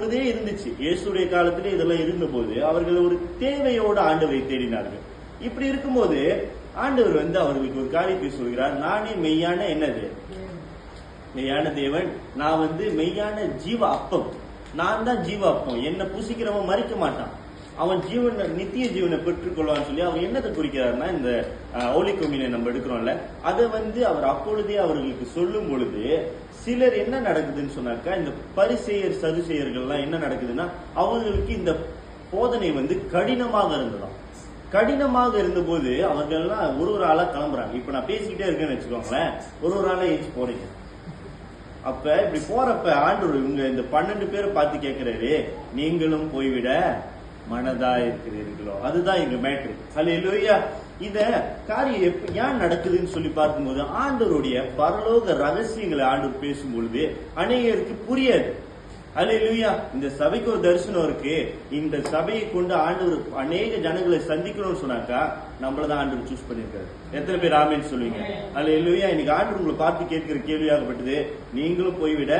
அப்பொழுதே இருந்துச்சு. இயேசுடைய காலத்திலே இதெல்லாம் இருந்த போது அவர்கள் ஒரு தேவையோடு ஆண்டவரை தேடினார்கள். இப்படி இருக்கும்போது ஆண்டவர் அவர்களுக்கு ஒரு காரியத்தை சொல்கிறார். நானே மெய்யான என்னது மெய்யான தேவன், நான் மெய்யான ஜீவ அப்பம், நான் தான் ஜீவ அப்பம், என்னை புசிக்கிறவன் மறிக்க மாட்டான், அவன் நித்திய ஜீவனை பெற்றுக்கொள்வான்னு சொல்லி அவர் என்னத்தை குறிக்கிறாருன்னா, இந்த ஹோலி கம்யூனியன் நம்ம எடுக்கிறோம்ல, அதை அவர் அப்பொழுதே அவர்களுக்கு சொல்லும் பொழுது சிலர் என்ன நடக்குதுன்னு சொன்னாக்கா, இந்த பரிசேயர் சதுசேயர்கள்லாம் என்ன நடக்குதுன்னா, அவங்களுக்கு இந்த போதனை கடினமாக இருந்ததாம். கடினமாக இருந்த போது அவர்கள்லாம் ஒரு ஆளா கிளம்புறாங்க. இப்ப நான் பேசிக்கிட்டே இருக்கேன்னு வச்சுக்கோங்களேன், ஒரு ஆளா ஏஞ்சி போறீங்க. அப்ப இப்படி போறப்ப ஆண்டவர் இவங்க இந்த 12 பேரை பார்த்து கேட்கிறாரு, நீங்களும் போய்விட மனதா இருக்கிறீர்களோ? அதுதான் எங்க மேட்ரு. ஹல்லேலூயா. இத காரியம் ஏன் நடக்குதுன்னு சொல்லி பார்க்கும்போது ஆண்டவருடைய பரலோக ரகசியங்களை ஆண்டவர் பேசும்பொழுது அநேகருக்கு புரியாது. ஹல்லேலூயா. இந்த சபைக்கு ஒரு தரிசனம் இருக்கு, இந்த சபையை கொண்டு ஆண்டவர் அநேக ஜனங்களை சந்திக்கணும்னு சொன்னாக்கா நம்மளதான் ஆண்டவர் சூஸ் பண்ணிருக்காரு. எத்தனை பேர் ஆமேன்னு சொல்லுவீங்க? ஹல்லேலூயா. இன்னைக்கு ஆண்டவர் உங்களை பார்த்து கேட்கிற கேள்வியாகப்பட்டது, நீங்களும் போய்விட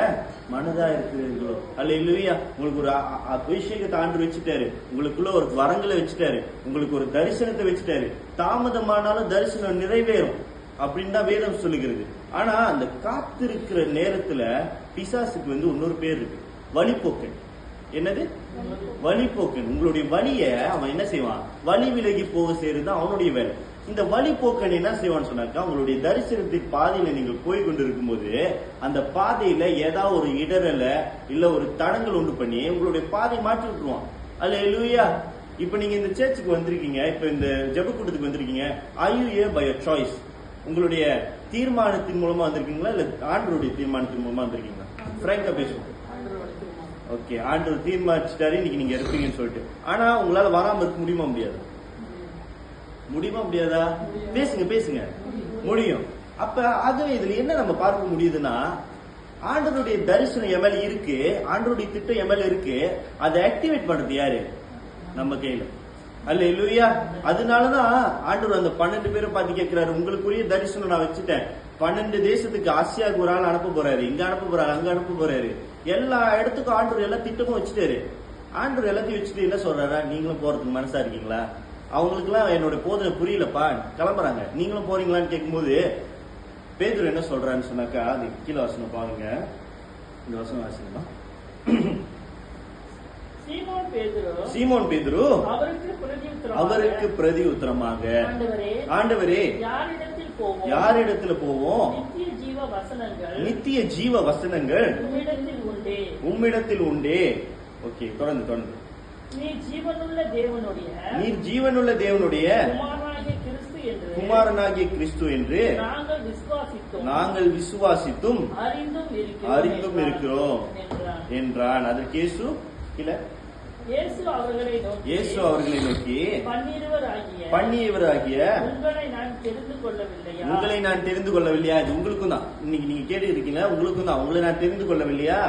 மனதா இருக்கிறீர்களோ? ஹல்லேலூயா. உங்களுக்கு ஒரு அபிஷேகத்தை ஆண்டவர் வச்சுட்டாரு, உங்களுக்குள்ள ஒரு வரங்களை வச்சுட்டாரு, உங்களுக்கு ஒரு தரிசனத்தை வச்சுட்டாரு. தாமதமானாலும் தரிசனம் நிறைவேறும் அப்படின்னு தான் வேதம் சொல்லுகிறது. ஆனா அந்த காத்திருக்கிற நேரத்துல பிசாசுக்கு இன்னொரு பேர் இருக்கு, வழிபோக்கன். என்னது? வழிபோக்கன். உங்களுடைய வழிய அவன் என்ன செய்வான்? வழி விலகி போக செய்யறது அவனுடைய வேலை. இந்த வழிபோக்கன் என்ன செய்வான்னு சொன்னாக்கா, உங்களுடைய தரிசனத்தின் பாதையில நீங்கள் போய் கொண்டிருக்கும் போது அந்த பாதையில ஏதாவது ஒரு இடரல இல்ல ஒரு தடங்கள் உண்டு பண்ணி உங்களுடைய பாதை மாற்றி விட்டுருவான். அல்லேலூயா. இப்ப நீங்க இந்த சர்ச்சுக்கு வந்திருக்கீங்க, இப்ப இந்த ஜெப கூட்டத்துக்கு வந்திருக்கீங்க. are you here by your choice? உங்களுடைய தீர்மானத்தின் மூலமா வந்திருக்கீங்களா இல்ல ஆண்டவருடைய தீர்மானத்தின் மூலமா வந்திருக்கீங்களா? பிராங்கா பேசுவோம். ஓகே, ஆண்டவர் தீர்மானிச்சிட்டாரு இன்னைக்கு நீங்க இருப்பீங்கன்னு சொல்லிட்டு. ஆனா உங்களால வராம இருக்க முடியுமா? முடியாது. முடியுமா? முடியாதா? பேசுங்க பேசுங்க. முடியும். அப்ப ஆகவே இதுல என்ன நம்ம பார்க்க முடியுதுன்னா, ஆண்டவருடைய தரிசனம் எம்எல் இருக்கு, ஆண்டவருடைய திட்டம் எம்எல் இருக்கு. அதை ஆக்டிவேட் பண்றது யாரு? நம்ம கையில. அல்லேலூயா. அதனாலதான் ஆண்டவர் அந்த 12 பேரை பார்த்து கேட்கிறாரு, உங்களுக்குரிய தரிசனம் நான் வச்சுட்டேன். 12 தேசத்துக்கு ஆசியாவுக்கு ஒரு ஆள் அனுப்ப போறாரு, இங்க அனுப்ப போறாரு, அங்க அனுப்ப போறாரு. எல்லா இடத்துக்கும் ஆண்டவர் எல்லா திட்டமும் வச்சுட்டாரு. ஆண்டவர் எல்லாத்தையும் வச்சுட்டு என்ன சொல்றாரா, நீங்களும் போறதுக்கு மனசா இருக்கீங்களா? அவங்களுக்கு எல்லாம் என்னோட போதனை புரியலப்பா, கிளம்புறாங்க, நீங்களும் போறீங்களான்னு கேட்கும்போது பேதுரு என்ன சொல்றான்னு சொன்னாக்கா, அது கீழே வசனம் பாருங்க, இந்த வசனம் வாசிக்கணுமா? சீமோன் பேதுரு அவருக்கு பிரதி உத்தரமாக, ஆண்டவரே யாரிடத்துல போவோம்? நித்திய ஜீவ வசனங்கள் உம்மிடத்தில் உண்டே. ஓகே, தொடர்ந்து. நீர் ஜீவனுள்ள தேவனுடைய குமாரனாகிய கிறிஸ்து என்று நாங்கள் விசுவாசித்தும் அறிந்தும் இருக்கிறோம் என்றான். அதற்கு இயேசு அவர்களை நோக்கி பன்னியவராகிய உங்களை நான் தெரிந்து கொள்ளவில்லையா? இது உங்களுக்கும் தான். இன்னைக்கு நீங்க கேட்டு இருக்கீங்க, உங்களுக்கும் தான். உங்களை நான் தெரிந்து கொள்ளவில்லையா?